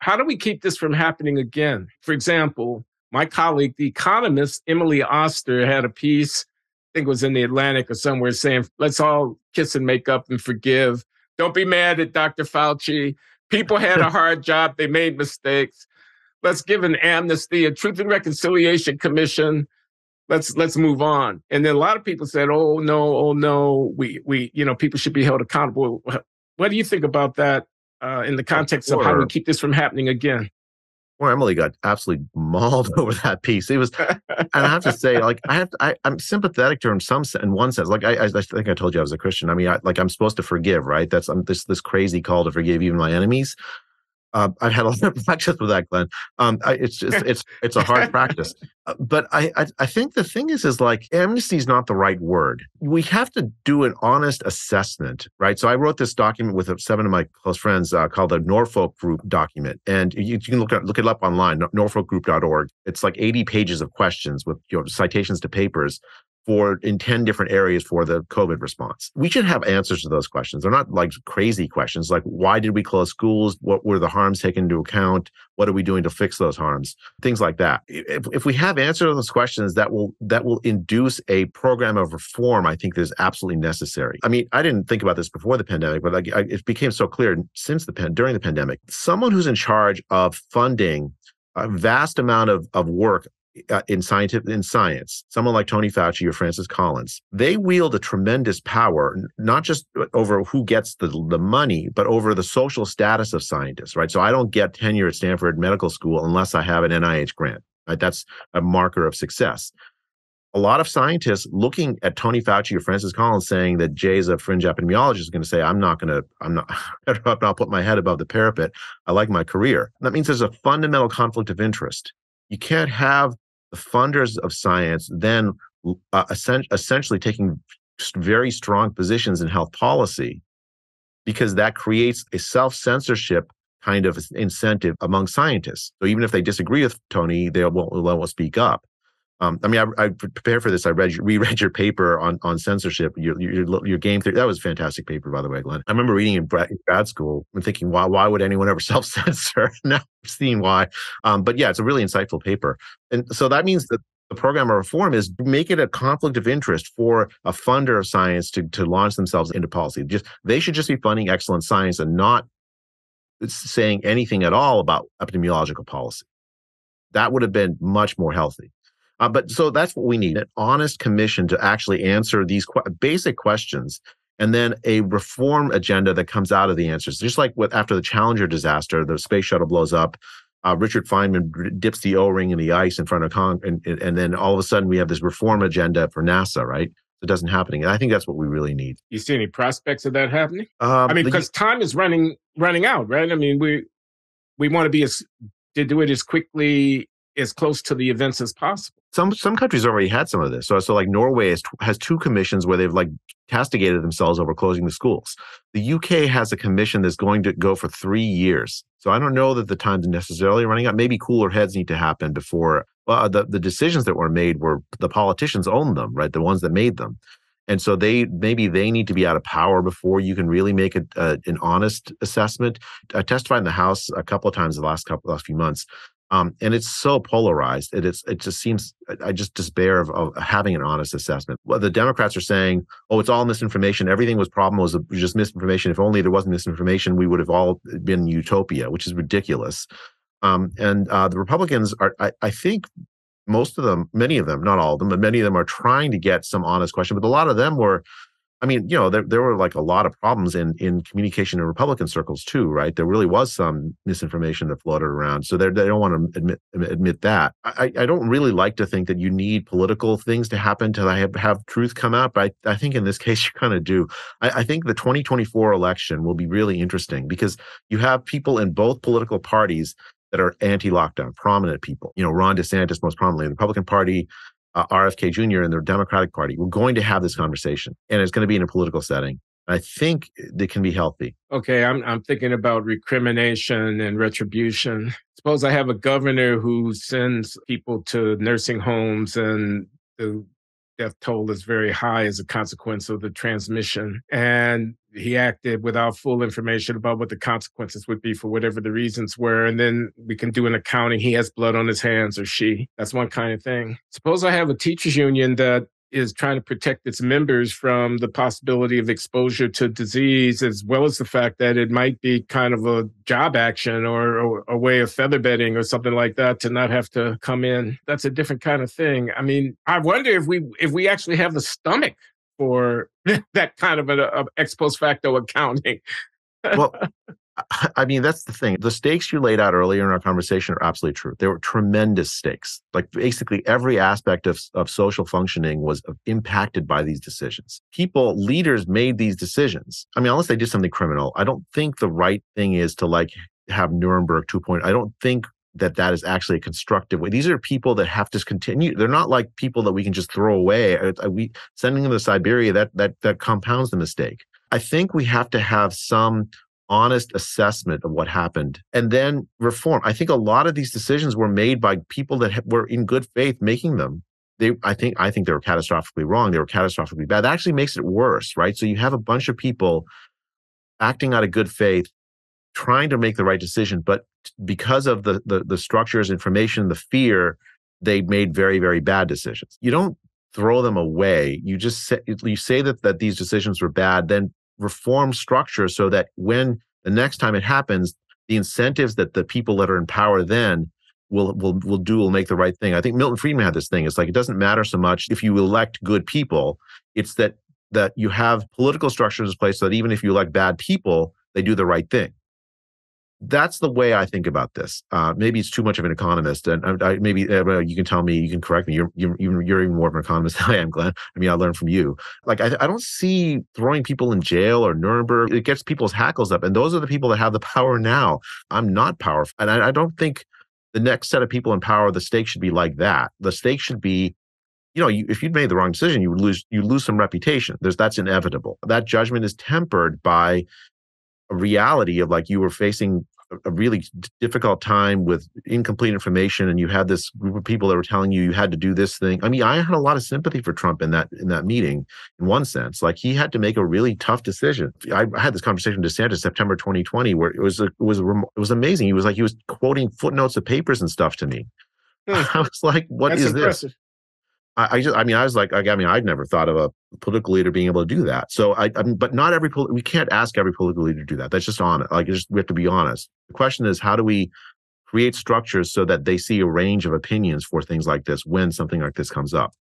how do we keep this from happening again? For example, my colleague, the economist Emily Oster, had a piece, I think it was in the Atlantic or somewhere, saying, let's all kiss and make up and forgive. Don't be mad at Dr. Fauci. People had a hard job. They made mistakes. Let's give an amnesty, a Truth and Reconciliation Commission. Let's move on. And then a lot of people said, oh no, we people should be held accountable. What do you think about that in the context of how we keep this from happening again? Well, Emily got absolutely mauled over that piece. It was, and I have to say, like, I'm sympathetic to her in one sense. Like, I think I told you I was a Christian. I mean, I'm supposed to forgive, right? That's this crazy call to forgive even my enemies. I've had a lot of practice with that, Glenn. It's a hard practice. But I think the thing is like amnesty is not the right word. We have to do an honest assessment, right? So I wrote this document with 7 of my close friends called the Norfolk Group document, and you can look it up online, norfolkgroup.org. It's like 80 pages of questions with citations to papers in 10 different areas for the COVID response. We should have answers to those questions. They're not like crazy questions like, why did we close schools? What were the harms taken into account? What are we doing to fix those harms? Things like that. If we have answers to those questions, that will induce a program of reform, I think, that is absolutely necessary. I mean, I didn't think about this before the pandemic, but it became so clear during the pandemic. Someone who's in charge of funding a vast amount of work in science, someone like Tony Fauci or Francis Collins, they wield a tremendous power, not just over who gets the money, but over the social status of scientists, right? So I don't get tenure at Stanford Medical School unless I have an NIH grant, right? That's a marker of success. A lot of scientists looking at Tony Fauci or Francis Collins saying that Jay is a fringe epidemiologist is going to say, I'm not put my head above the parapet. I like my career. That means there's a fundamental conflict of interest. You can't have the funders of science then essentially taking very strong positions in health policy, because that creates a self-censorship kind of incentive among scientists. So even if they disagree with Tony, they won't speak up. I mean, I prepared for this. I reread your paper on censorship. Your game theory. That was a fantastic paper, by the way, Glenn. I remember reading in grad school and thinking, why would anyone ever self-censor? Now I've seen why. But yeah, it's a really insightful paper. And so that means that the program of reform is make it a conflict of interest for a funder of science to launch themselves into policy. They should just be funding excellent science and not saying anything at all about epidemiological policy. That would have been much more healthy. But so that's what we need, an honest commission to actually answer these basic questions, and then a reform agenda that comes out of the answers. Just like after the Challenger disaster, the space shuttle blows up, Richard Feynman dips the O-ring in the ice in front of Congress, and then all of a sudden we have this reform agenda for NASA, right? It doesn't happening. And I think that's what we really need. You see any prospects of that happening? I mean, because time is running out, right? I mean, we want to do it as quickly, as close to the events as possible. Some countries already had some of this. So like Norway has 2 commissions where they've like castigated themselves over closing the schools. The UK has a commission that's going to go for 3 years. So I don't know that the time's necessarily running out. Maybe cooler heads need to happen before the decisions that were made were the politicians owned them, right? The ones that made them. And so maybe they need to be out of power before you can really make an honest assessment. I testified in the House a couple of times the last few months. And it's so polarized. It just seems, I just despair of having an honest assessment. Well, the Democrats are saying, oh, it's all misinformation. Everything was just misinformation. If only there wasn't misinformation, we would have all been in utopia, which is ridiculous. And the Republicans are, I think many of them, not all of them, but many of them are trying to get some honest question. But a lot of them were, I mean, there were like a lot of problems in communication in Republican circles too, right? There really was some misinformation that floated around. So they don't want to admit that. I don't really like to think that you need political things to happen to have truth come out, but I think in this case you kind of do. I think the 2024 election will be really interesting because you have people in both political parties that are anti-lockdown, prominent people. Ron DeSantis most prominently in the Republican Party, RFK Jr. and the Democratic Party. We're going to have this conversation, and it's going to be in a political setting. I think it can be healthy. Okay, I'm thinking about recrimination and retribution. Suppose I have a governor who sends people to nursing homes and the death toll is very high as a consequence of the transmission. And he acted without full information about what the consequences would be for whatever the reasons were. And then we can do an accounting. He has blood on his hands, or she. That's one kind of thing. Suppose I have a teachers union that is trying to protect its members from the possibility of exposure to disease, as well as the fact that it might be kind of a job action or a way of feather bedding or something like that to not have to come in. That's a different kind of thing. I mean, I wonder if we actually have the stomach for that kind of an ex post facto accounting. Well, I mean, that's the thing. The stakes you laid out earlier in our conversation are absolutely true. They were tremendous stakes. Like basically every aspect of social functioning was impacted by these decisions. Leaders made these decisions. I mean, unless they did something criminal, I don't think the right thing is to like have Nuremberg 2.0. I don't think that is actually a constructive way. These are people that have to continue. They're not like people that we can just throw away. Sending them to Siberia, that compounds the mistake. I think we have to have some honest assessment of what happened and then reform. I think a lot of these decisions were made by people that were in good faith making them. I think they were catastrophically wrong. They were catastrophically bad. That actually makes it worse, right? So you have a bunch of people acting out of good faith, trying to make the right decision, but because of the structures, information, the fear, they made very, very bad decisions. You don't throw them away. You just say that these decisions were bad, then reform structure so that when the next time it happens, the incentives that the people that are in power then will make the right thing. I think Milton Friedman had this thing. It's like, it doesn't matter so much if you elect good people. It's that you have political structures in place so that even if you elect bad people, they do the right thing. That's the way I think about this. Maybe it's too much of an economist, and maybe you can tell me, you can correct me. You're even more of an economist than I am, Glenn. I mean, I learned from you. Like, I don't see throwing people in jail or Nuremberg. It gets people's hackles up, and those are the people that have the power now. I'm not powerful, and I don't think the next set of people in power, the stakes should be like that. The stakes should be, if you'd made the wrong decision, you lose some reputation. That's inevitable. That judgment is tempered by a reality of like you were facing a really difficult time with incomplete information, and you had this group of people that were telling you had to do this thing. I mean, I had a lot of sympathy for Trump in that meeting. In one sense, like he had to make a really tough decision. I had this conversation with DeSantis September 2020, where it was amazing. He was quoting footnotes of papers and stuff to me. I was like, "What is impressive. This?" I'd never thought of a political leader being able to do that. So but not we can't ask every political leader to do that. That's just honest. We have to be honest. The question is, how do we create structures so that they see a range of opinions for things like this when something like this comes up?